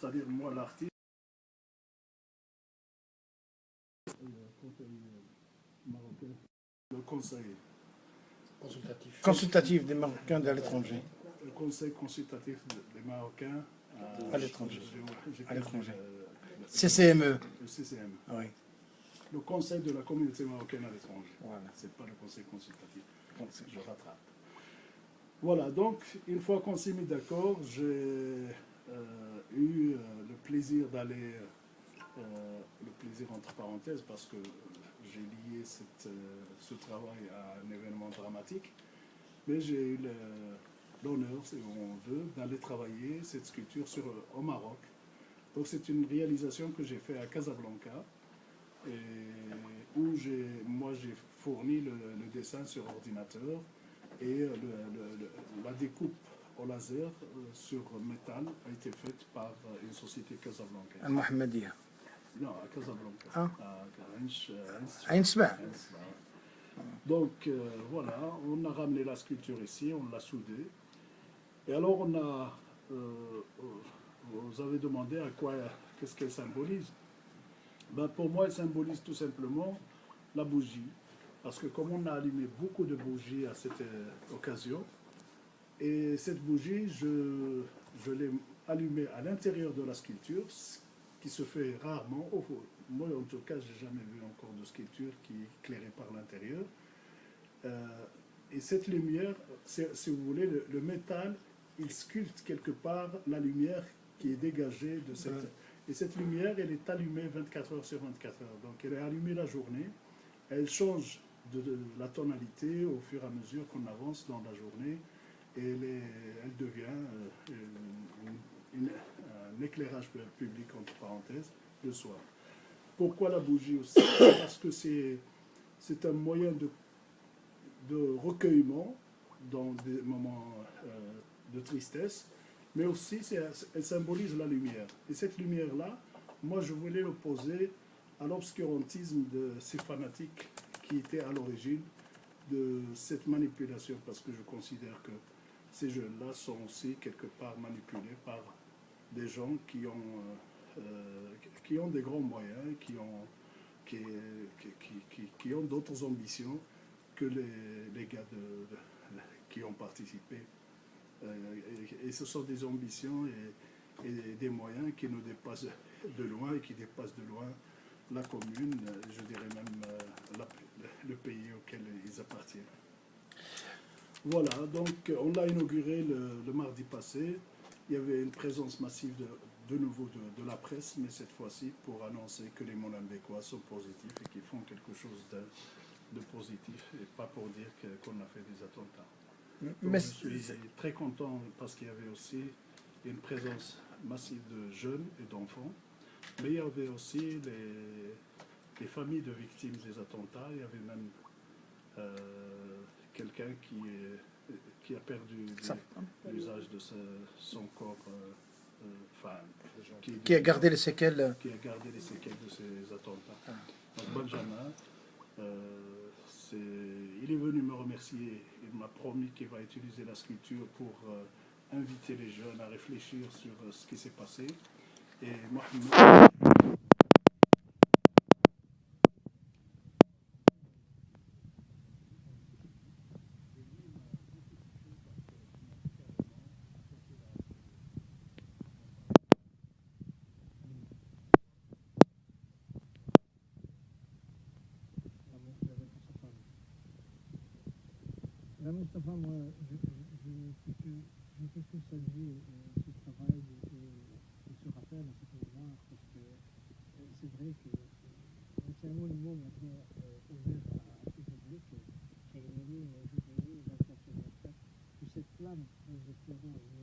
c'est-à-dire moi l'artiste, marocain, le conseil consultatif des Marocains à l'étranger. Le conseil consultatif des Marocains À l'étranger. À l'étranger. CCME. Le CCM. Oui. Le conseil de la communauté marocaine à l'étranger. Voilà. C'est pas le conseil consultatif. Je rattrape. Voilà, donc une fois qu'on s'est mis d'accord, j'ai eu le plaisir d'aller, le plaisir entre parenthèses, parce que j'ai lié ce travail à un événement dramatique, mais j'ai eu l'honneur, si on veut, d'aller travailler cette sculpture au Maroc. Donc c'est une réalisation que j'ai faite à Casablanca, et où moi j'ai fourni le dessin sur ordinateur, et la découpe au laser sur métal a été faite par une société casablancaise. Al-Mohammedia. Non, à Casablanca. Ah. À Ain Sba. Donc voilà, on a ramené la sculpture ici, on l'a soudée. Et alors vous avez demandé à quoi, qu'est-ce qu'elle symbolise. Ben, pour moi, elle symbolise tout simplement la bougie. Parce que comme on a allumé beaucoup de bougies à cette occasion, et cette bougie, je l'ai allumée à l'intérieur de la sculpture, ce qui se fait rarement. Moi, en tout cas, je n'ai jamais vu encore de sculpture qui est éclairée par l'intérieur. Et cette lumière, si vous voulez, le métal, il sculpte quelque part la lumière qui est dégagée de cette... Et cette lumière, elle est allumée 24 heures sur 24 heures. Donc elle est allumée la journée, elle change de la tonalité au fur et à mesure qu'on avance dans la journée, et elle devient un éclairage public, entre parenthèses, le soir. Pourquoi la bougie aussi? Parce que c'est un moyen de recueillement dans des moments de tristesse, mais aussi elle symbolise la lumière. Et cette lumière-là, moi je voulais l'opposer à l'obscurantisme de ces fanatiques qui étaient à l'origine de cette manipulation, parce que je considère que ces jeunes-là sont aussi quelque part manipulés par des gens qui ont des grands moyens, qui ont d'autres ambitions que les gars qui ont participé. Et ce sont des ambitions et des moyens qui nous dépassent de loin, et qui dépassent de loin la commune, je dirais même le pays auquel ils appartiennent. Voilà, donc on l'a inauguré le mardi passé. Il y avait une présence massive de nouveau de la presse, mais cette fois-ci pour annoncer que les Molenbeekois sont positifs et qu'ils font quelque chose de positif, et pas pour dire qu'on a fait des attentats. Donc, je suis très content parce qu'il y avait aussi une présence massive de jeunes et d'enfants, mais il y avait aussi les familles de victimes des attentats. Il y avait même quelqu'un qui a perdu l'usage de son corps, qui a gardé les séquelles. Qui a gardé les séquelles de ces attentats. Donc Benjamin, il est venu me remercier. Il m'a promis qu'il va utiliser la sculpture pour inviter les jeunes à réfléchir sur ce qui s'est passé. Et Mohamed... Là, Moustapha, moi, je ne peux que saluer ce travail et ce rappel à cette mémoire, parce que c'est vrai que c'est un monument maintenant ouvert à tout public, qui est illuminé jour et nuit, 24 sur 24, que cette flamme, nous espérons et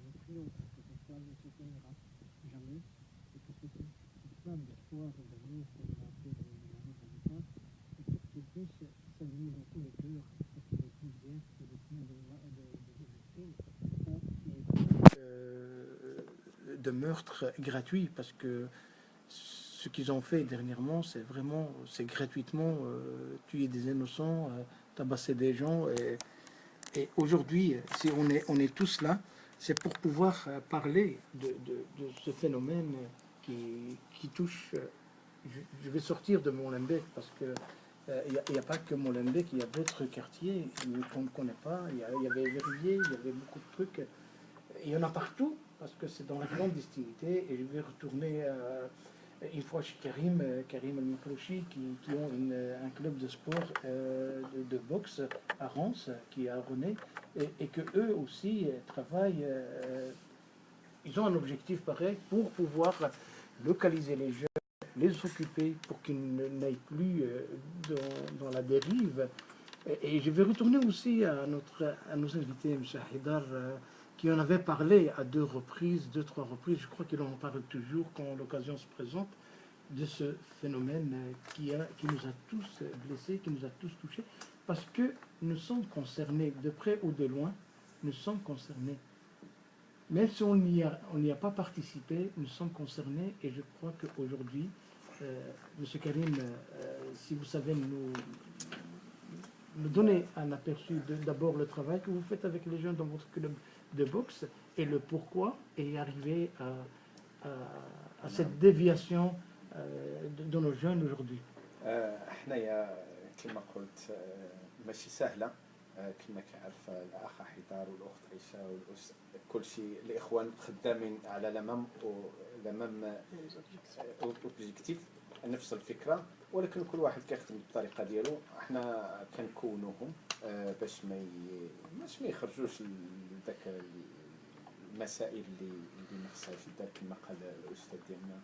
nous prions que cette flamme ne s'éteignira jamais, et que cette flamme d'espoir et d'amour, comme l'a appelé le Maroc à départ, qu'elle puisse s'allumer dans tous les cœurs, de meurtres gratuits, parce que ce qu'ils ont fait dernièrement, c'est gratuitement tuer des innocents, tabasser des gens, et aujourd'hui, si on est tous là, c'est pour pouvoir parler de ce phénomène qui touche. Je vais sortir de Molenbeek parce que il n'y a pas que Molenbeek, il y a d'autres quartiers qu'on ne connaît pas. Il y avait Verviers, il y avait beaucoup de trucs. Il y en a partout parce que c'est dans la clandestinité. Et je vais retourner une fois chez Karim El-Meklouchi, qui ont un club de sport de boxe à Reims, qui est à René, et que eux aussi travaillent. Ils ont un objectif pareil pour pouvoir localiser les jeunes, les occuper pour qu'ils n'aillent plus dans la dérive. Et je vais retourner aussi à nos invités, M. Haïdar, qui en avait parlé à deux, trois reprises, je crois qu'il en parle toujours quand l'occasion se présente, de ce phénomène qui nous a tous blessés, qui nous a tous touchés, parce que nous sommes concernés, de près ou de loin, nous sommes concernés. Même si on n'y a pas participé, nous sommes concernés, et je crois qu'aujourd'hui, M. Karim, si vous savez nous donner un aperçu d'abord le travail que vous faites avec les jeunes dans votre club de boxe et le pourquoi et arriver à cette déviation de nos jeunes aujourd'hui. حنايا كما قلت ماشي سهله كما كيعرف الاخ حيدار والاخت عيشه كل شيء الاخوان خدامين على لمام اوبجيكتيف نفس الفكره ولكن كل واحد كيخدم بالطريقه ديالو. حنا كنكونوهم باش ما يخرجوش لذاك المسائل اللي ما خصهاش دار كما قال الاستاذ ديالنا.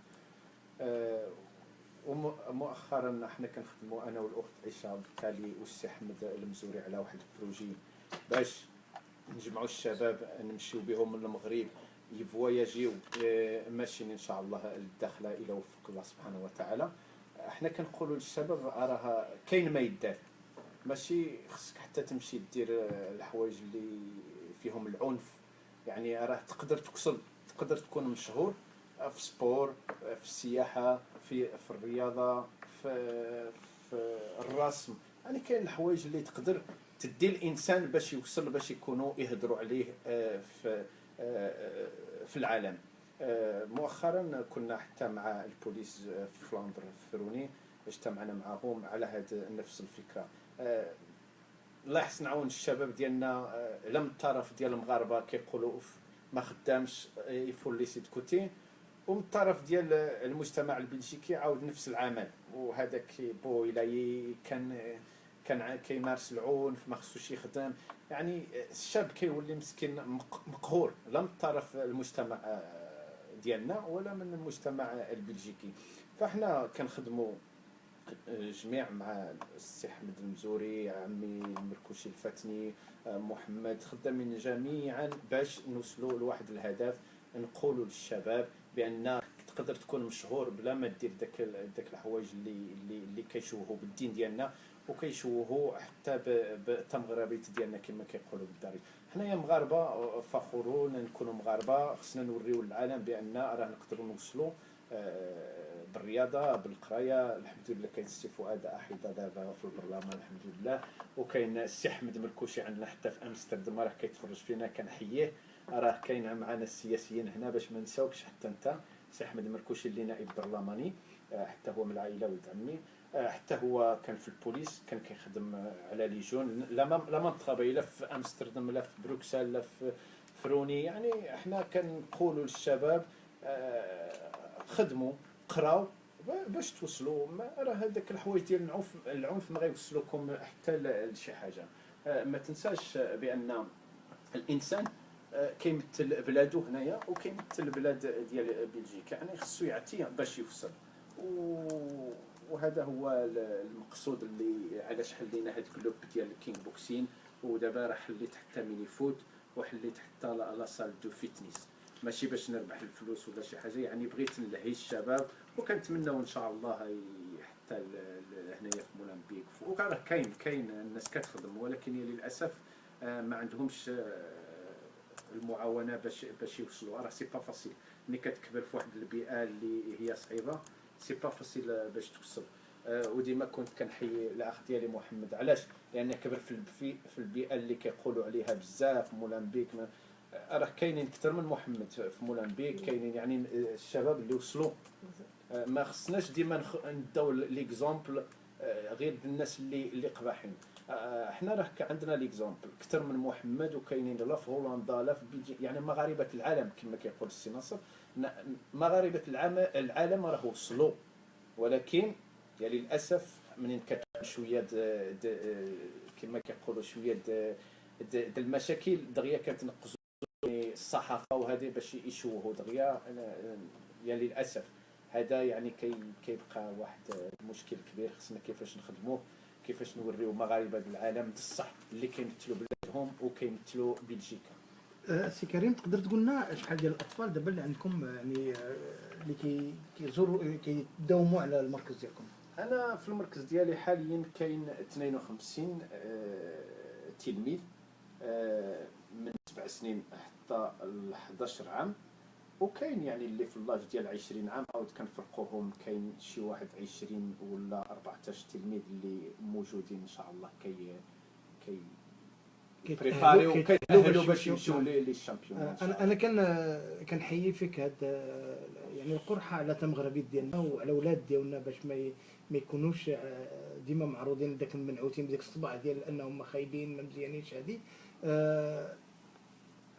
ومؤخرا حنا كنخدموا انا والاخت عيشه بالتالي والسي احمد المزوري على واحد البروجي باش نجمعوا الشباب نمشيو بهم من المغرب يفواياجيو ماشيين ان شاء الله للداخله الى وفق الله سبحانه وتعالى. حنا كنقولوا للشباب راه كاين ما يدار، ماشي خصك حتى تمشي دير الحوايج اللي فيهم العنف. يعني راه تقدر تكسب، تقدر تكون مشهور في سبور، في السياحه، في الرياضه، في الرسم. يعني كاين الحوايج اللي تقدر تدي الانسان باش يوصل باش يكونوا يهضروا عليه في العالم. مؤخرا كنا حتى مع البوليس في فلاندر في فروني، اجتمعنا معهم على هذا نفس الفكره. الله يحسن عون الشباب ديالنا لم الطرف ديال المغاربه كيقولوا ما خدامش يفول لي سيد كوتي، ومن الطرف ديال المجتمع البلجيكي عاود نفس العمل. وهذاك بو الى كان كيمارس العنف ما خصوش يخدم. يعني الشاب كيولي مسكين مقهور لا من طرف المجتمع ديالنا ولا من المجتمع البلجيكي. فاحنا كنخدموا جميع مع السي احمد المزوري، عمي المركوشي الفاتني، محمد، خدامين جميعا باش نوصلوا لواحد الهدف. نقولوا للشباب بان تقدر تكون مشهور بلا ما دير داك الحوايج اللي كيشوهوا بالدين ديالنا وكيشوهوا حتى بتمغربيت ديالنا كما كيقولوا بالدارجه. حنايا مغاربه فخورون نكونوا مغاربه، خصنا نوريو للعالم بان راه نقدروا نوصلوا بالرياضه بالقرايه. الحمد لله كاين السي فؤاد احيطه دابا في البرلمان الحمد لله، وكاين السي احمد مركوشي عندنا حتى في امستردام راه كيتفرج فينا كنحييه. راه كاين معنا السياسيين هنا باش ما نساوكش حتى انت السي احمد مركوشي اللي نائب برلماني، حتى هو من العائله ولد عمي، حتى هو كان في البوليس، كان كيخدم على ليجون لا منطقه لا في امستردام لا في بروكسل لا في فروني. يعني احنا كنقولوا للشباب خدموا قراو باش توصلوا. راه هذاك الحوايج ديال العنف ما غيوصلوكم حتى لشي حاجه. ما تنساش بان الانسان كيمثل بلادو هنايا وكيمثل البلاد ديال بلجيكا، يعني خصو يعطي باش يوصل. وهذا هو المقصود اللي علاش حلينا هاد الكلوب ديال الكينغ بوكسين. ودابا راه حليت حتى ميني فوت وحليت حتى لا صال دو فيتنس، ماشي باش نربح الفلوس ولا شي حاجه. يعني بغيت نلهي الشباب وكنتمناو ان شاء الله حتى هنايا في مولمبيك. وراه كاين الناس كتخدم، ولكن للاسف ما عندهمش المعاونه باش يوصلوا. راه سي با فاسيل ملي كتكبر في واحد البيئه اللي هي صعيبه، سي با فاسيل باش توصل. وديما كنت كنحيي الاخ ديالي محمد، علاش؟ لان كبر في البيئه اللي كيقولوا عليها بزاف مولمبيك. راه كاينين اكثر من محمد في مولمبيك، كاينين يعني الشباب اللي وصلوا. ما خصناش ديما نداو ليكزومبل غير الناس اللي قباحين. حنا راه عندنا ليكزومبل اكثر من محمد، وكاينين لا في هولندا لا في بلجيكا، يعني مغاربه العالم كما كيقول السي ناصر. مغاربه العالم راه وصلوا، ولكن يعني للاسف منين كتكون شويه كما كيقولوا شويه المشاكل دغيا كتنقصوا الصحافه وهذه باش يشوهوا دغيا. يعني للاسف هذا يعني كيبقى واحد المشكل كبير. خصنا كيفاش نخدموه، كيفاش نوريو مغاربه العالم بصح اللي كيمثلوا بلادهم وكيمثلوا بلجيكا. سي كريم، تقدر تقول لنا شحال ديال الاطفال دابا اللي عندكم يعني اللي كيزوروا كيداوموا على المركز ديالكم؟ انا في المركز ديالي حاليا كاين 52 تلميذ من 7 سنين حتى ل 11 عام، وكاين يعني اللي في اللاج ديال 20 عام عاود كنفرقوهم. كاين شي واحد 20 ولا 14 تلميذ اللي موجودين ان شاء الله بريباريو وكيتأهلوا باش يمشيو للشامبيون. انا كنحيي فيك هاد يعني القرحه على تمغربيت ديالنا وعلى اولاد ديالنا باش ما يكونوش ديما معروضين داك المنعوتين بديك الصباع ديال انهم خايبين ما مزيانينش. هادي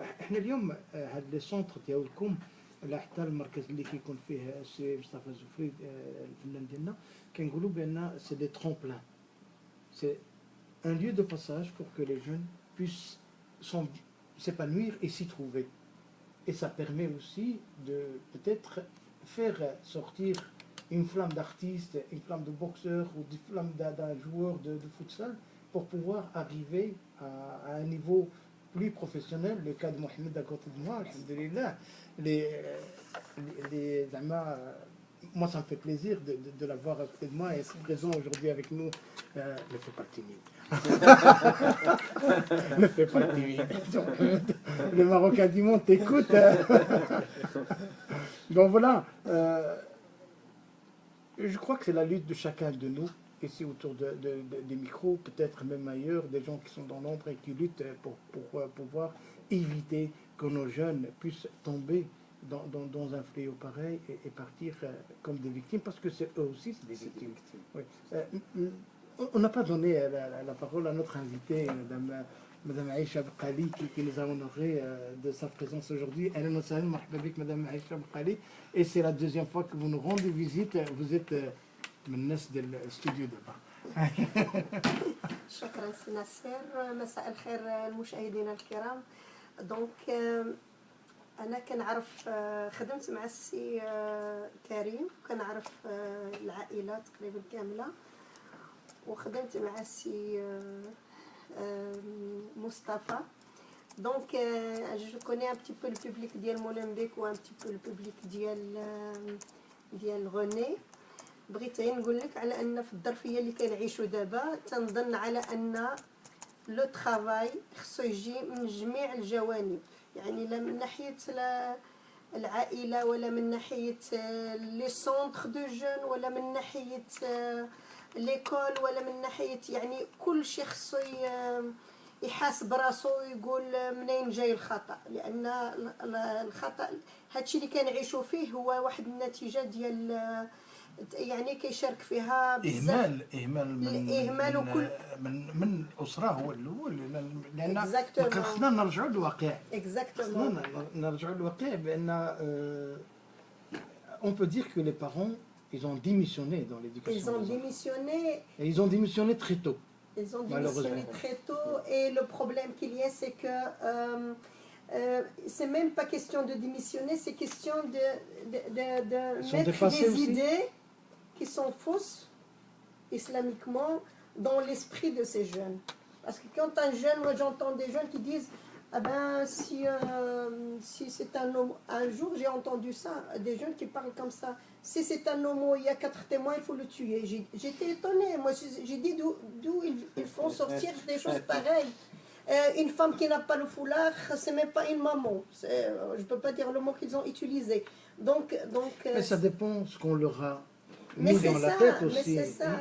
احنا اليوم هاد لي سونتر ديالكم ولا حتى المركز اللي كيكون فيه السي مصطفى الزفري الفنان ديالنا كنقولوا بان سي دي ترومبلان، سي un lieu de passage pour que les jeunes puissent s'épanouir et s'y trouver. Et ça permet aussi de peut-être faire sortir une flamme d'artiste, une flamme de boxeur ou une flamme d'un joueur de futsal pour pouvoir arriver à un niveau plus professionnel. Le cas de Mohamed à côté de moi, alhamdoulilah, moi ça me fait plaisir de l'avoir à côté de moi et être présent aujourd'hui avec nous. Ne fais pas le timide. Ne fais pas le timide. Le Marocain du monde t'écoute. Donc voilà, je crois que c'est la lutte de chacun de nous, ici autour des micros, peut-être même ailleurs, des gens qui sont dans l'ombre et qui luttent pour pouvoir éviter que nos jeunes puissent tomber dans un fléau pareil et partir comme des victimes, parce que c'est eux aussi c'est des victimes. Oui. On n'a pas donné la parole à notre invitée, Madame Aïcha Bqali, qui nous a honoré de sa présence aujourd'hui. Madame Aïcha Bqali, et c'est la deuxième fois que vous nous rendez visite. Vous êtes من studio دابا. شكرا سي ناصر. مساء الخير المشاهدين الكرام. دونك انا كنعرف خدمت مع السي كريم، كنعرف العائله تقريبا كامله، وخدمت مع السي مصطفى. دونك je connais un petit peu le public ديال مولمبيك و un petit peu le public ديال غوني. بغيت غير نقول لك على ان في الظرفيه اللي كنعيشوا دابا تنظن على ان لو طرافاي خصو يجي من جميع الجوانب، يعني لا من ناحيه العائله ولا من ناحيه لي سونتر دو جون ولا من ناحيه ليكول ولا من ناحيه، يعني كل شيء خصو يحاسب راسو ويقول منين جاي الخطا، لان الخطا هادشي اللي كنعيشوا فيه هو واحد النتيجه ديال يعني كيشارك فيها بزاف اهمال وكل من الاسره هو الاول، لان خصنا نرجعوا للواقع. اكزاكتومون نرجعوا للواقع بان on peut dire que les parents ils ont démissionné dans l'éducation. Ils ont démissionné très tôt. Ils ont démissionné très tôt, et le problème qu'il y a, c'est que c'est même pas question de démissionner, c'est question de mettre des idées qui sont fausses islamiquement dans l'esprit de ces jeunes. Parce que quand un jeune, moi j'entends des jeunes qui disent ah ben si c'est un homme, un jour j'ai entendu ça, des jeunes qui parlent comme ça, si c'est un homo, il y a 4 témoins, il faut le tuer. J'étais étonnée, moi j'ai dit d'où ils font sortir des choses pareilles. Une femme qui n'a pas le foulard, c'est même pas une maman. Je peux pas dire le mot qu'ils ont utilisé. Donc mais ça dépend ce qu'on leur a mis dans la tête aussi.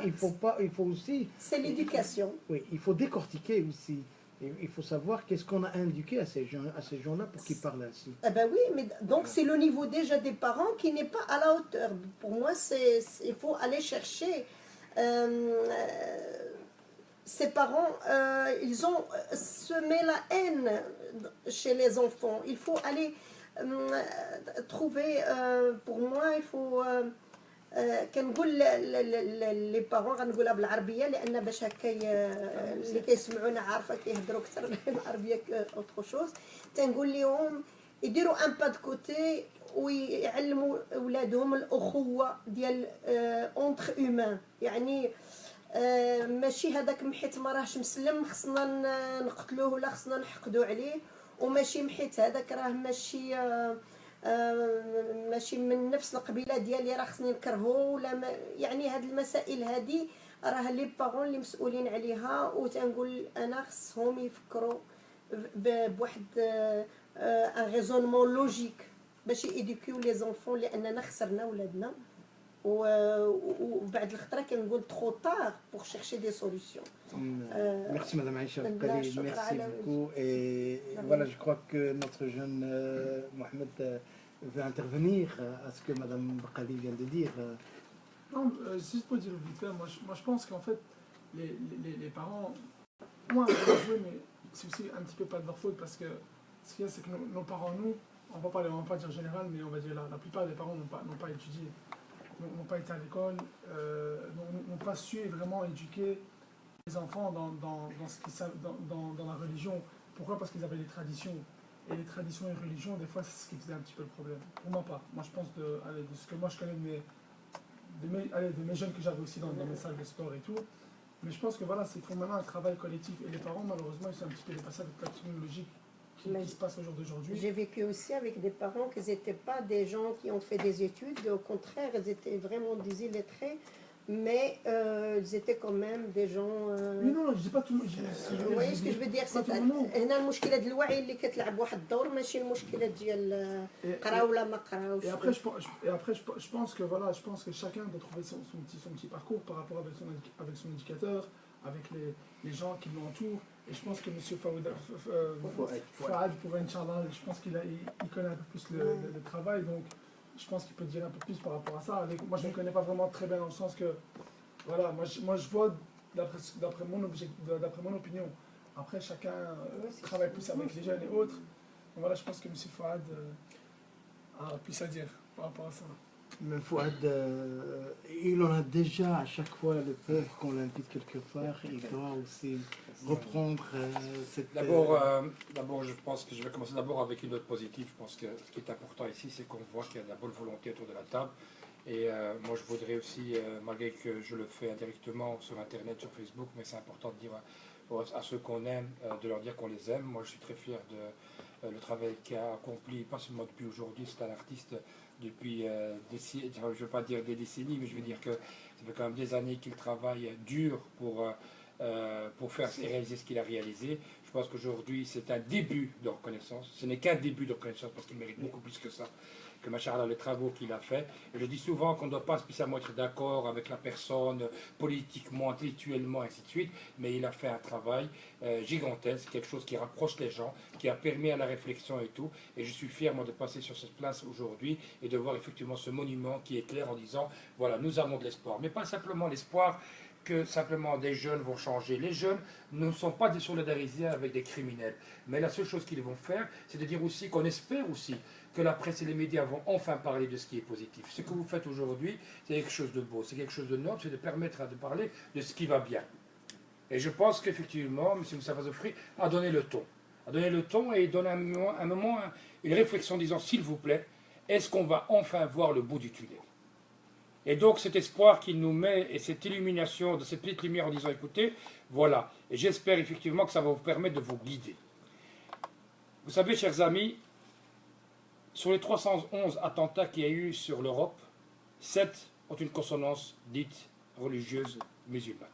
Il faut aussi. C'est l'éducation. Oui, il faut décortiquer aussi Il faut savoir qu'est-ce qu'on a indiqué à ces gens-là pour qu'ils parlent ainsi. Ah ben oui, mais donc c'est le niveau déjà des parents qui n'est pas à la hauteur. Pour moi, il faut aller chercher. Ces parents, ils ont semé la haine chez les enfants. Il faut aller trouver, pour moi, il faut... كنقول لي بارون غنقولها بالعربيه لان باش هكا اللي كيسمعونا عارفه كيهضروا اكثر بالعربيه اوتر شوز تنقول لهم يديروا ان با دو كوتي ويعلموا اولادهم الاخوه ديال اونتر هيومان يعني ماشي هذاك محيت ما راهش مسلم خصنا نقتلوه ولا خصنا نحقدوا عليه وماشي محيت هذاك راه ماشي من نفس القبيله ديالي راه خصني نكرهو ولا يعني هاد المسائل هذه راه لي بارون اللي مسؤولين عليها وتنقول انا خصهم يفكروا بواحد ان ريزونمون لوجيك باش يديكيو لي زونفون لاننا خسرنا ولادنا وبعد الخطره كنقول ترو طار بور شيرشي دي سوليوشن. Merci Madame Aïcha Baqali, merci beaucoup. Et voilà, je crois que notre jeune Mohamed veut intervenir à ce que Madame Baqali vient de dire. Non, juste pour dire vite fait, moi je pense qu'en fait, les parents, moi, jouer, mais c'est aussi un petit peu pas de leur faute parce que ce qu'il y a, c'est que nos parents, nous, on va pas dire général, mais on va dire la plupart des parents n'ont pas étudié, n'ont pas été à l'école, n'ont pas su vraiment éduquer les enfants dans la religion. Pourquoi? Parce qu'ils avaient des traditions. Et les traditions et religions, des fois, c'est ce qui faisait un petit peu le problème. Pour moi, pas. Moi, je pense de ce que moi je connais de mes jeunes que j'avais aussi dans mes salles de sport et tout. Mais je pense que voilà, c'est vraiment un travail collectif. Et les parents, malheureusement, ils sont un petit peu dépassés avec la technologie qui se passe au jour d'aujourd'hui. J'ai vécu aussi avec des parents qui n'étaient pas des gens qui ont fait des études. Au contraire, ils étaient vraiment des illettrés. Mais ils étaient quand même des gens. Oui, non, je dis pas tout. Vous voyez ce que je veux dire? C'est هنا المشكلة ديال الوعي اللي كتلعب واحد الدور ماشي المشكلة ديال قراو ولا ما قراوش. Et après, je pense que voilà, je pense que chacun doit trouver son petit parcours par rapport avec son éducateur, avec les gens qui l'entourent. Et je pense que M. Fouad, pour Inch'Allah, je pense qu'il connaît un peu plus le travail. Donc, je pense qu'il peut dire un peu plus par rapport à ça. Moi, je ne le connais pas vraiment très bien dans le sens que, voilà, moi je vois d'après mon opinion. Après, chacun travaille plus avec les jeunes et autres. Donc voilà, je pense que M. Fouad a plus à dire par rapport à ça. Mais Fouad, il en a déjà à chaque fois le pauvre qu'on l'invite quelque part, il doit aussi reprendre cette... D'abord, je pense que je vais commencer d'abord avec une note positive. Je pense que ce qui est important ici, c'est qu'on voit qu'il y a de la bonne volonté autour de la table. Et moi, je voudrais aussi, malgré que je le fais indirectement sur Internet, sur Facebook, mais c'est important de dire à ceux qu'on aime, de leur dire qu'on les aime. Moi, je suis très fier de le travail qu'il a accompli, pas seulement depuis aujourd'hui, c'est un artiste depuis je ne veux pas dire des décennies, mais je veux dire que ça fait quand même des années qu'il travaille dur pour faire et réaliser ce qu'il a réalisé. Je pense qu'aujourd'hui, c'est un début de reconnaissance. Ce n'est qu'un début de reconnaissance parce qu'il mérite beaucoup plus que ça, que Machallah, les travaux qu'il a fait. Et je dis souvent qu'on ne doit pas spécialement être d'accord avec la personne politiquement, intellectuellement, ainsi de suite, mais il a fait un travail gigantesque, quelque chose qui rapproche les gens, qui a permis à la réflexion et tout. Et je suis fier, moi, de passer sur cette place aujourd'hui et de voir effectivement ce monument qui est clair en disant, voilà, nous avons de l'espoir. Mais pas simplement l'espoir que simplement des jeunes vont changer. Les jeunes ne sont pas désolidarisés avec des criminels. Mais la seule chose qu'ils vont faire, c'est de dire aussi qu'on espère aussi que la presse et les médias vont enfin parler de ce qui est positif. Ce que vous faites aujourd'hui, c'est quelque chose de beau, c'est quelque chose de noble, c'est de permettre de parler de ce qui va bien. Et je pense qu'effectivement, M. Moussa Fazofri a donné le ton. A donné le ton et donne un moment, une réflexion en disant, s'il vous plaît, est-ce qu'on va enfin voir le bout du tunnel? Et donc cet espoir qu'il nous met et cette illumination de cette petite lumière en disant, écoutez, voilà. Et j'espère effectivement que ça va vous permettre de vous guider. Vous savez, chers amis, sur les 311 attentats qu'il y a eu sur l'Europe, 7 ont une consonance dite religieuse musulmane.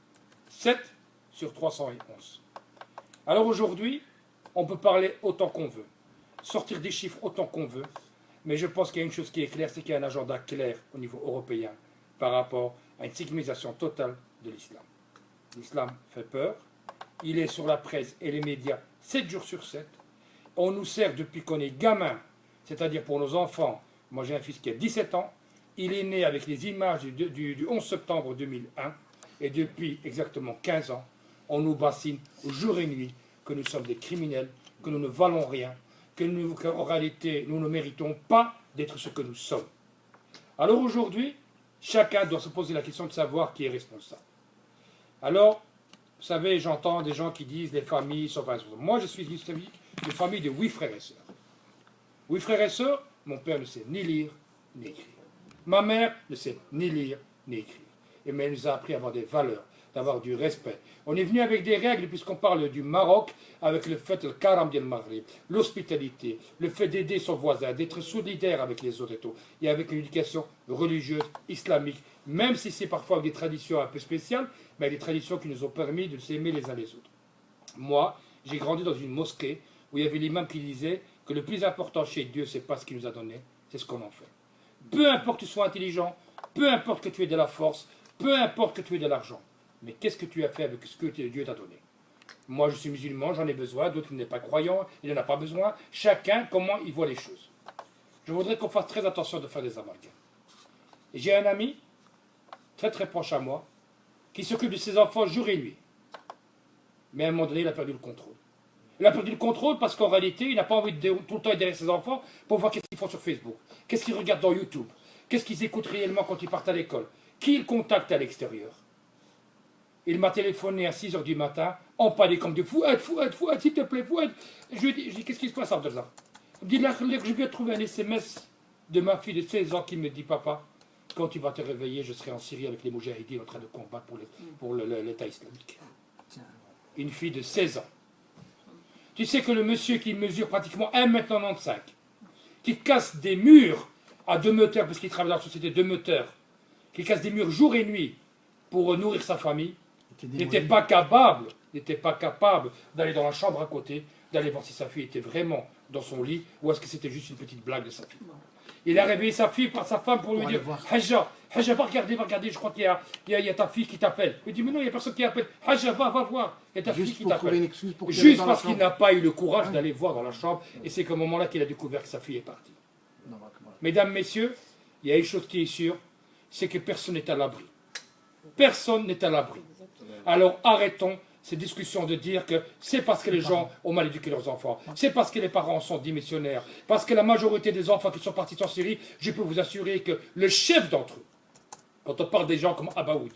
7 sur 311. Alors aujourd'hui, on peut parler autant qu'on veut, sortir des chiffres autant qu'on veut, mais je pense qu'il y a une chose qui est claire, c'est qu'il y a un agenda clair au niveau européen par rapport à une sécurisation totale de l'islam. L'islam fait peur, il est sur la presse et les médias 7 jours sur 7. On nous sert depuis qu'on est gamin, c'est-à-dire pour nos enfants. Moi j'ai un fils qui a 17 ans, il est né avec les images du 11 septembre 2001, et depuis exactement 15 ans, on nous bassine jour et nuit que nous sommes des criminels, que nous ne valons rien, qu'en réalité nous ne méritons pas d'être ce que nous sommes. Alors aujourd'hui, chacun doit se poser la question de savoir qui est responsable. Alors, vous savez, j'entends des gens qui disent les familles sont pas responsables. Moi, je suis une famille de 8 frères et sœurs. 8 frères et sœurs, mon père ne sait ni lire ni écrire. Ma mère ne sait ni lire ni écrire. Mais elle nous a appris à avoir des valeurs, d'avoir du respect. On est venu avec des règles, puisqu'on parle du Maroc, avec le fait, le karam del Maghreb, l'hospitalité, le fait d'aider son voisin, d'être solidaire avec les autres et tout, et avec une éducation religieuse, islamique, même si c'est parfois des traditions un peu spéciales, mais des traditions qui nous ont permis de s'aimer les uns les autres. Moi, j'ai grandi dans une mosquée où il y avait l'imam qui disait que le plus important chez Dieu, c'est pas ce qu'il nous a donné, c'est ce qu'on en fait. Peu importe que tu sois intelligent, peu importe que tu aies de la force, peu importe que tu aies de l'argent, mais qu'est-ce que tu as fait avec ce que Dieu t'a donné? Moi, je suis musulman, j'en ai besoin, d'autres qui ne sont pas croyants, il n'en a pas besoin. Chacun, comment il voit les choses. Je voudrais qu'on fasse très attention de faire des amalgames. J'ai un ami, très très proche à moi, qui s'occupe de ses enfants jour et nuit. Mais à un moment donné, il a perdu le contrôle. Il a perdu le contrôle parce qu'en réalité, il n'a pas envie de tout le temps être derrière ses enfants pour voir qu'est-ce qu'ils font sur Facebook, qu'est-ce qu'ils regardent dans YouTube, qu'est-ce qu'ils écoutent réellement quand ils partent à l'école, qui ils contactent à l'extérieur. Il m'a téléphoné à 6 h du matin, en panique, comme dit Fouad, s'il te plaît, Fouad. Je lui dis, qu'est-ce qui se passe, Abdelza? Il me dit, là, je viens de trouver un SMS de ma fille de 16 ans qui me dit, papa, quand tu vas te réveiller, je serai en Syrie avec les Moudjahidines en train de combattre pour l'État islamique. Une fille de 16 ans. Tu sais que le monsieur qui mesure pratiquement 1,95 m, qui casse des murs à 2 moteurs, parce qu'il travaille dans la société 2 moteurs, qui casse des murs jour et nuit pour nourrir sa famille, n'était pas capable d'aller dans la chambre à côté, d'aller voir si sa fille était vraiment dans son lit, ou est-ce que c'était juste une petite blague de sa fille. Il a réveillé sa femme pour lui dire « Hajja, va regarder, je crois qu'il y a ta fille qui t'appelle. » Il dit « Mais non, il n'y a personne qui appelle. Hajja, va voir, il y a ta fille qui t'appelle. » Juste parce qu'il n'a pas eu le courage d'aller voir dans la chambre, et c'est qu'au moment-là qu'il a découvert que sa fille est partie. Mesdames, messieurs, il y a une chose qui est sûre, c'est que personne n'est à l'abri. Personne n'est à l'abri. Alors arrêtons ces discussions de dire que c'est parce que les gens ont mal éduqué leurs enfants, c'est parce que les parents sont démissionnaires, parce que la majorité des enfants qui sont partis en Syrie, je peux vous assurer que le chef d'entre eux, quand on parle des gens comme Abaoud,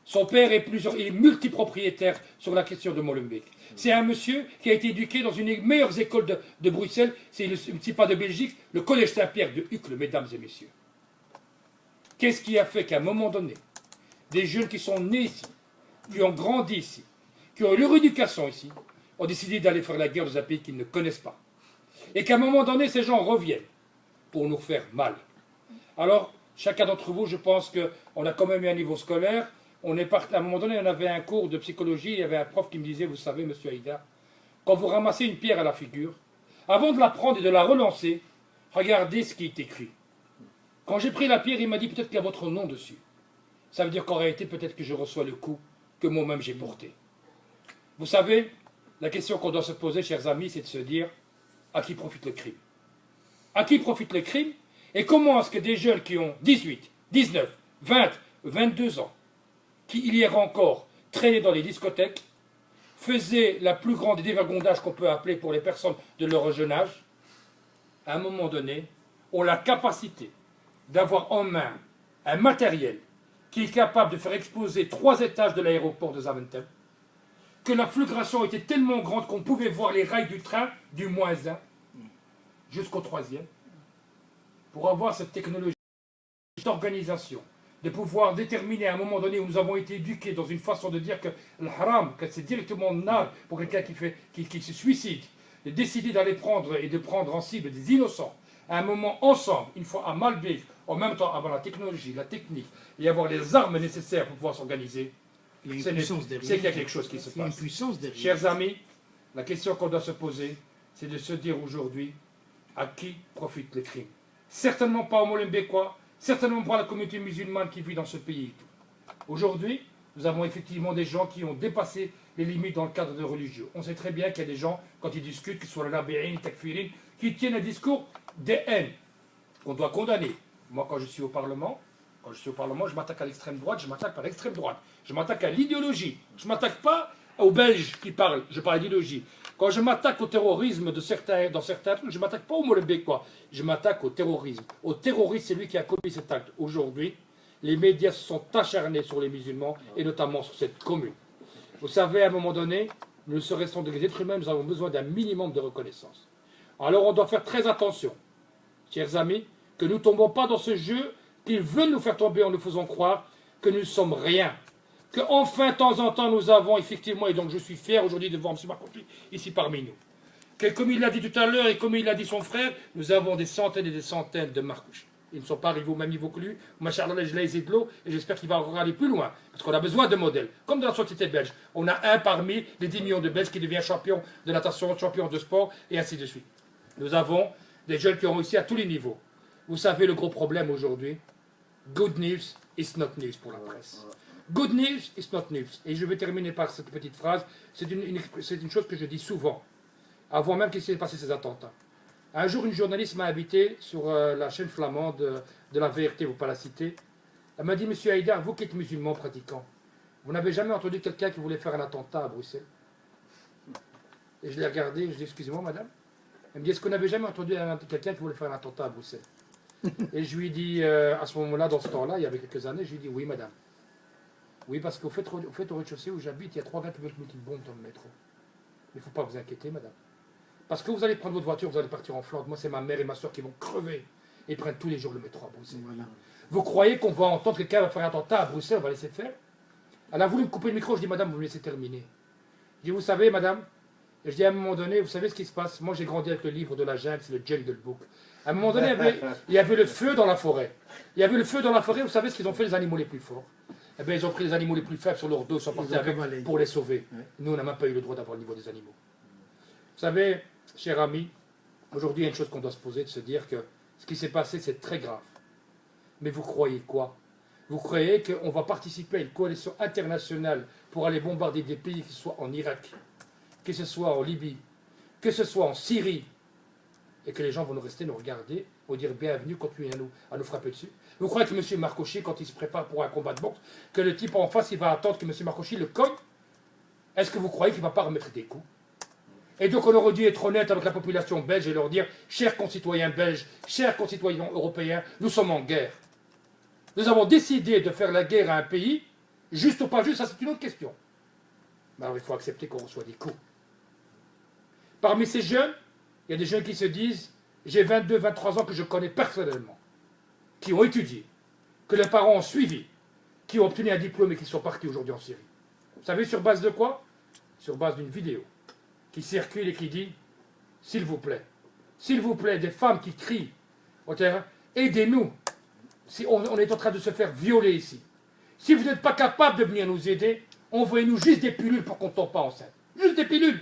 son père est multipropriétaire sur la question de Molenbeek. C'est un monsieur qui a été éduqué dans une des meilleures écoles de Bruxelles, c'est pas de Belgique, le collège Saint-Pierre de Uccle, mesdames et messieurs. Qu'est-ce qui a fait qu'à un moment donné, des jeunes qui sont nés ici, qui ont grandi ici, qui ont eu leur éducation ici, ont décidé d'aller faire la guerre dans un pays qu'ils ne connaissent pas. Et qu'à un moment donné, ces gens reviennent pour nous faire mal. Alors, chacun d'entre vous, je pense qu'on a quand même eu un niveau scolaire. À un moment donné, on avait un cours de psychologie, il y avait un prof qui me disait, vous savez, monsieur Haïdar, quand vous ramassez une pierre à la figure, avant de la prendre et de la relancer, regardez ce qui est écrit. Quand j'ai pris la pierre, il m'a dit, peut-être qu'il y a votre nom dessus. Ça veut dire qu'en réalité, peut-être que je reçois le coup que moi-même j'ai porté. Vous savez, la question qu'on doit se poser, chers amis, c'est de se dire, à qui profite le crime? À qui profite le crime? Et comment est-ce que des jeunes qui ont 18, 19, 20, 22 ans, qui hier encore traînaient dans les discothèques, faisaient la plus grande dévergondage qu'on peut appeler pour les personnes de leur jeune âge, à un moment donné, ont la capacité d'avoir en main un matériel qui est capable de faire exploser 3 étages de l'aéroport de Zaventem, que la flugration était tellement grande qu'on pouvait voir les rails du train du -1 jusqu'au 3e, pour avoir cette technologie, cette organisation, de pouvoir déterminer à un moment donné où nous avons été éduqués dans une façon de dire que le haram, que c'est directement nab pour quelqu'un qui se suicide, de décider d'aller prendre et de prendre en cible des innocents, à un moment ensemble, une fois à Malbec, en même temps avoir la technologie, la technique, et avoir les armes nécessaires pour pouvoir s'organiser, c'est qu'il y a quelque chose qui se passe. Chers amis, la question qu'on doit se poser, c'est de se dire aujourd'hui, à qui profite le crime? Certainement pas aux Molenbeekois, certainement pas à la communauté musulmane qui vit dans ce pays. Aujourd'hui, nous avons effectivement des gens qui ont dépassé les limites dans le cadre de religieux. On sait très bien qu'il y a des gens, quand ils discutent, qu'ils soient les rabi'in, les takfirin, qui tiennent un discours des haines qu'on doit condamner. Moi, quand je suis au Parlement, je m'attaque à l'extrême droite, je m'attaque par l'extrême droite. Je m'attaque à l'idéologie. Je ne m'attaque pas aux Belges qui parlent, je parle d'idéologie. Quand je m'attaque au terrorisme dans certains trucs, je ne m'attaque pas aux Molenbeekois. Je m'attaque au terrorisme. Au terroriste, c'est lui qui a commis cet acte. Aujourd'hui, les médias se sont acharnés sur les musulmans, et notamment sur cette commune. Vous savez, à un moment donné, nous restons des êtres humains, nous avons besoin d'un minimum de reconnaissance. Alors on doit faire très attention, chers amis, que nous ne tombons pas dans ce jeu qu'ils veulent nous faire tomber en nous faisant croire que nous ne sommes rien. Qu'enfin, de temps en temps, nous avons effectivement, et donc je suis fier aujourd'hui de voir M. Marcouchi ici parmi nous, que comme il l'a dit tout à l'heure et comme il l'a dit son frère, nous avons des centaines et des centaines de Marcouchi. Ils ne sont pas arrivés au même niveau que lui. Machallah, je l'ai de l'eau et j'espère qu'il va encore aller plus loin. Parce qu'on a besoin de modèles. Comme dans la société belge. On a un parmi les 10 millions de Belges qui devient champion de natation, champion de sport et ainsi de suite. Nous avons des jeunes qui ont réussi à tous les niveaux. Vous savez le gros problème aujourd'hui? Good news is not news pour la presse. Good news is not news. Et je vais terminer par cette petite phrase. C'est une chose que je dis souvent. Avant même qu'il s'est passé ces attentats. Un jour, une journaliste m'a invité sur la chaîne flamande de la VRT, vous ne pas la citer. Elle m'a dit, Monsieur Haïdar, vous qui êtes musulman pratiquant, vous n'avez jamais entendu quelqu'un qui voulait faire un attentat à Bruxelles? Et je l'ai regardé, je lui ai dit, excusez-moi madame. Elle me dit, est-ce qu'on n'avait jamais entendu quelqu'un qui voulait faire un attentat à Bruxelles? Et je lui ai dit, à ce moment-là, dans ce temps-là, il y avait quelques années, je lui ai dit, oui madame. Oui, parce qu'au fait, au rez-de-chaussée où j'habite, il y a 3 gars qui veulent mettre une bombe dans le métro. Il ne faut pas vous inquiéter madame. Parce que vous allez prendre votre voiture, vous allez partir en Flandre. Moi, c'est ma mère et ma soeur qui vont crever et prennent tous les jours le métro à Bruxelles. Voilà. Vous croyez qu'on va entendre quelqu'un va faire un attentat à Bruxelles, on va laisser faire? Elle a voulu me couper le micro, je dis, madame, vous me laissez terminer. Je dis, vous savez, madame, et je dis à un moment donné, vous savez ce qui se passe? Moi, j'ai grandi avec le livre de la jungle, c'est le Jungle Book. À un moment donné, il y avait le feu dans la forêt. Il y avait le feu dans la forêt, vous savez ce qu'ils ont fait, les animaux les plus forts? Eh bien, ils ont pris les animaux les plus faibles sur leur dos, sont partis avec pour les sauver. Ouais. Nous, on n'a même pas eu le droit d'avoir le niveau des animaux. Vous savez, chers amis, aujourd'hui, il y a une chose qu'on doit se poser, de se dire que ce qui s'est passé, c'est très grave. Mais vous croyez quoi? Vous croyez qu'on va participer à une coalition internationale pour aller bombarder des pays, que ce soit en Irak, que ce soit en Libye, que ce soit en Syrie, et que les gens vont nous rester, nous regarder, vont dire bienvenue, continuez à nous frapper dessus? Vous croyez que M. Marcouchi, quand il se prépare pour un combat de boxe, que le type en face, il va attendre que M. Marcouchi le cogne? Est-ce que vous croyez qu'il ne va pas remettre des coups? Et donc on aurait dû être honnête avec la population belge et leur dire, chers concitoyens belges, chers concitoyens européens, nous sommes en guerre. Nous avons décidé de faire la guerre à un pays, juste ou pas juste, ça c'est une autre question. Mais alors il faut accepter qu'on reçoit des coups. Parmi ces jeunes, il y a des jeunes qui se disent, j'ai 22, 23 ans que je connais personnellement, qui ont étudié, que leurs parents ont suivi, qui ont obtenu un diplôme et qui sont partis aujourd'hui en Syrie. Vous savez sur base de quoi? Sur base d'une vidéo qui circule et qui dit, s'il vous plaît, des femmes qui crient au terrain, aidez-nous, si on est en train de se faire violer ici. Si vous n'êtes pas capable de venir nous aider, envoyez-nous juste des pilules pour qu'on ne tombe pas enceinte. Juste des pilules.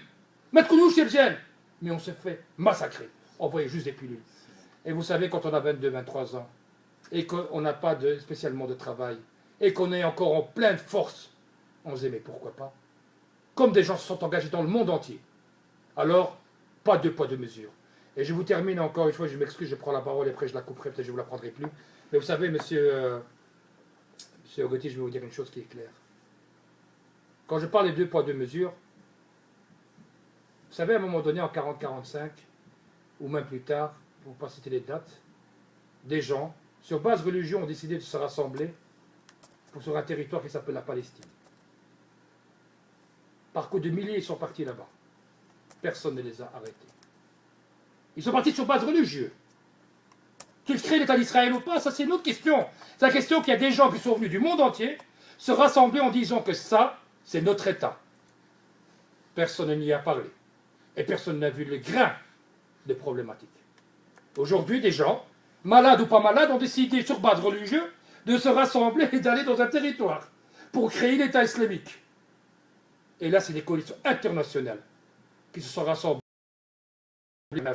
Mettre-nous chez le gel. Mais on se fait massacrer. Envoyez juste des pilules. Et vous savez, quand on a 22, 23 ans, et qu'on n'a pas spécialement de travail, et qu'on est encore en pleine force, on se dit, mais pourquoi pas? Comme des gens se sont engagés dans le monde entier. Alors, pas de poids, de mesure. Et je vous termine encore une fois, je m'excuse, je prends la parole et après je la couperai, peut-être je ne vous la prendrai plus. Mais vous savez, monsieur Gauthier, je vais vous dire une chose qui est claire. Quand je parle des 2 poids, 2 mesures, vous savez, à un moment donné, en 40-45, ou même plus tard, pour ne pas citer les dates, des gens, sur base religion, ont décidé de se rassembler sur un territoire qui s'appelle la Palestine. Par coup de milliers, ils sont partis là-bas. Personne ne les a arrêtés. Ils sont partis sur base religieuse. Qu'ils créent l'État d'Israël ou pas, ça c'est une autre question. C'est la question qu'il y a des gens qui sont venus du monde entier se rassembler en disant que ça, c'est notre État. Personne n'y a parlé. Et personne n'a vu le grain de problématique. Aujourd'hui, des gens, malades ou pas malades, ont décidé sur base religieuse de se rassembler et d'aller dans un territoire pour créer l'État islamique. Et là, c'est des coalitions internationales qui se sont rassemblées,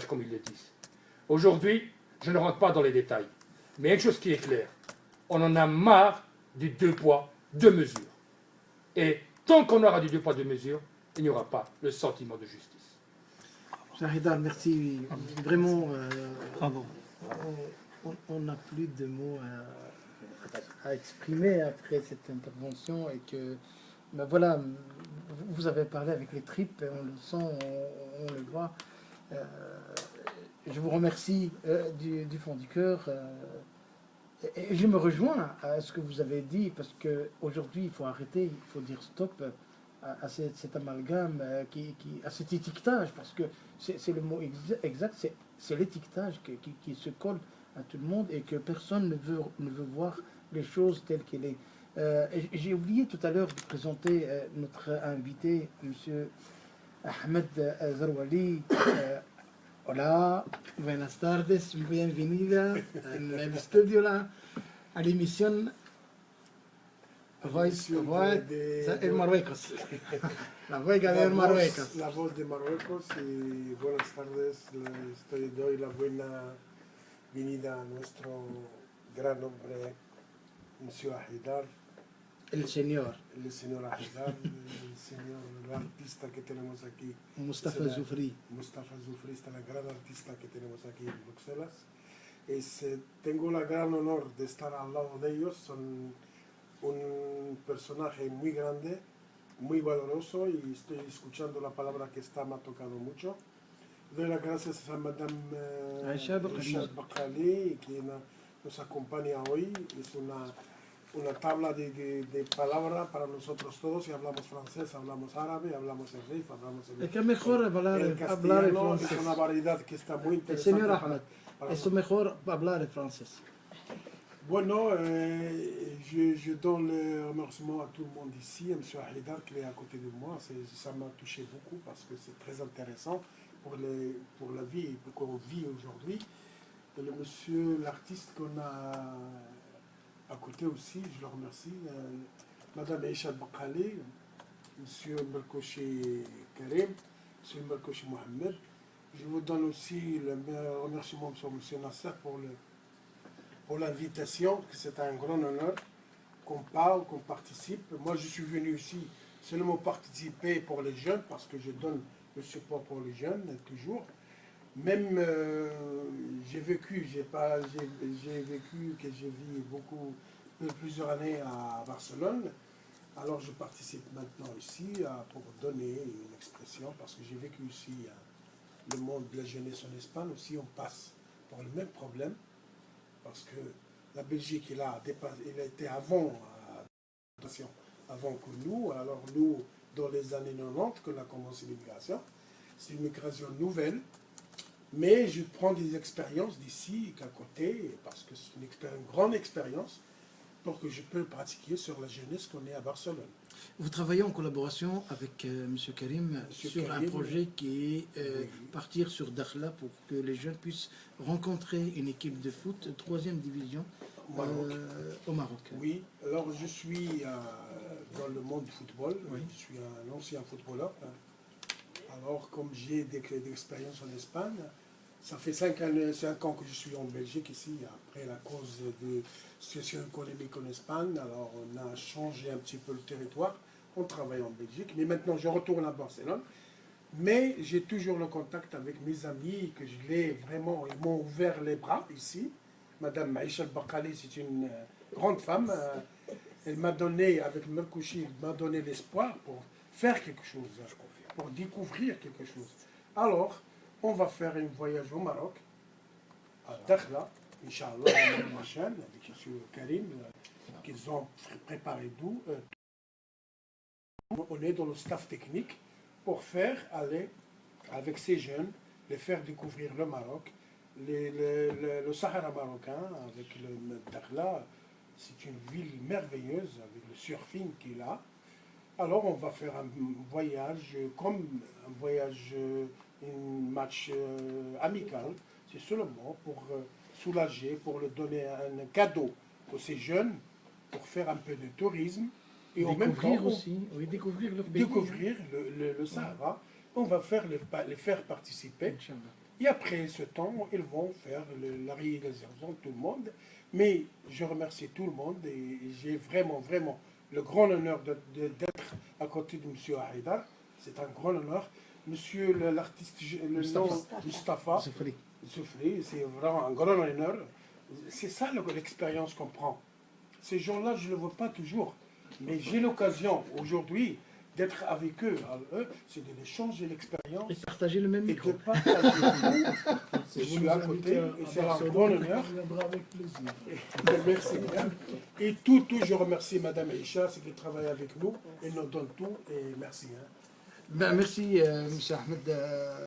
comme ils le disent. Aujourd'hui, je ne rentre pas dans les détails, mais il y a une chose qui est claire, on en a marre du 2 poids, 2 mesures. Et tant qu'on aura du deux poids deux mesures, il n'y aura pas le sentiment de justice. Haïdar, merci. Vraiment, Bravo. on n'a plus de mots à exprimer après cette intervention et que, ben voilà, vous avez parlé avec les tripes, on le sent, on le voit. Je vous remercie du fond du cœur. Et je me rejoins à ce que vous avez dit, parce qu'aujourd'hui, il faut arrêter, il faut dire stop à cet amalgame, à cet étiquetage, parce que c'est le mot exact, c'est l'étiquetage qui se colle à tout le monde et que personne ne veut voir les choses telles qu'elles sont. J'ai oublié tout à l'heure de présenter notre invité, M. Ahmed Zarwali. Hola, buenas tardes, bienvenida en el estudio a la emisión Voice de Marruecos. La voz de Marruecos. La voz de Marruecos y buenas tardes. Doy la buena venida a nuestro gran hombre, Monsieur Haïdar. El señor Haïdar, el artista que tenemos aquí. Mustafa Zoufri. Mustafa Zoufri es la gran artista que tenemos aquí en Bruselas. Tengo la gran honor de estar al lado de ellos. Son un personaje muy grande, muy valoroso y estoy escuchando la palabra que me ha tocado mucho. Doy las gracias a Madame Aisha Bakali que nos acompaña hoy. Es una tabla de palabras para nosotros todos y hablamos francés, hablamos árabe, hablamos el rif, hablamos el que mejor hablar francés. Es una variedad que está muy interesante. Señor Ahmed, es mejor hablar francés. Bueno, je donne le remerciement à tout le monde ici, à M. Haïdar qui est à côté de moi. Ça m'a touché beaucoup parce que c'est très intéressant pour la vie qu'on vit aujourd'hui. Le monsieur, l'artiste qu'on a à côté aussi, je le remercie. Madame Aïcha Bakali, M. Merkoshi Karim, M. Merkoshi Mohamed. Je vous donne aussi le remerciement sur M. Nasser pour l'invitation, que c'est un grand honneur qu'on parle, qu'on participe. Moi, je suis venu ici seulement participer pour les jeunes, parce que je donne le support pour les jeunes, toujours. Même, j'ai vécu, que j'ai vécu plusieurs années à Barcelone. Alors, je participe maintenant ici pour donner une expression, parce que j'ai vécu ici le monde de la jeunesse en Espagne. Aussi, on passe par le même problème. Parce que la Belgique, il a été avant que nous. Alors nous, dans les années 90, qu'on a commencé l'immigration, c'est une migration nouvelle. Mais je prends des expériences d'ici qu'à côté, parce que c'est une grande expérience, pour que je peux pratiquer sur la jeunesse qu'on est à Barcelone. Vous travaillez en collaboration avec M. Karim sur un projet qui est partir sur Dakhla pour que les jeunes puissent rencontrer une équipe de foot, 3e division au Maroc. Oui, alors je suis dans le monde du football, je suis un ancien footballeur. Alors comme j'ai des expériences en Espagne, ça fait 5 ans que je suis en Belgique ici, après la cause de situation économique en Espagne. Alors on a changé un petit peu le territoire, on travaille en Belgique, mais maintenant je retourne à Barcelone. Mais j'ai toujours le contact avec mes amis, que je l'ai vraiment, ils m'ont ouvert les bras ici. Madame Aïcha Bakali, c'est une grande femme. Elle m'a donné, avec Merkouchi, elle m'a donné l'espoir pour faire quelque chose, pour découvrir quelque chose. Alors, on va faire un voyage au Maroc, à Dakhla, Inch'Allah, l'année prochaine, avec M. Karim, qu'ils ont préparé d'où. On est dans le staff technique pour faire aller avec ces jeunes, les faire découvrir le Maroc, le Sahara marocain, avec le Dakhla. C'est une ville merveilleuse avec le surfing qu'il a. Alors on va faire un voyage comme un voyage, un match amical. C'est seulement pour soulager, pour leur donner un cadeau à ces jeunes, pour faire un peu de tourisme. Et en même temps, aussi, découvrir leur pays. Découvrir le Sahara. On va les faire participer. Et après ce temps, ils vont faire la réalisation de tout le monde. Mais je remercie tout le monde et j'ai vraiment, vraiment le grand honneur d'être à côté de M. Haïdar. C'est un grand honneur. Monsieur l'artiste, le nom Mustapha Soufli, c'est vraiment un grand honneur. C'est ça l'expérience qu'on prend. Ces gens-là, je ne le vois pas toujours. Mais j'ai l'occasion aujourd'hui d'être avec eux. Alors, c'est de l'échanger l'expérience. Et partager le même Et micro. de partager. Je suis à côté et c'est un grand honneur. On viendra avec plaisir. Merci bien. Et tout, je remercie Madame Aïcha, c'est qui travaille avec nous. Elle nous donne tout et merci. Ben, merci, M. Ahmed.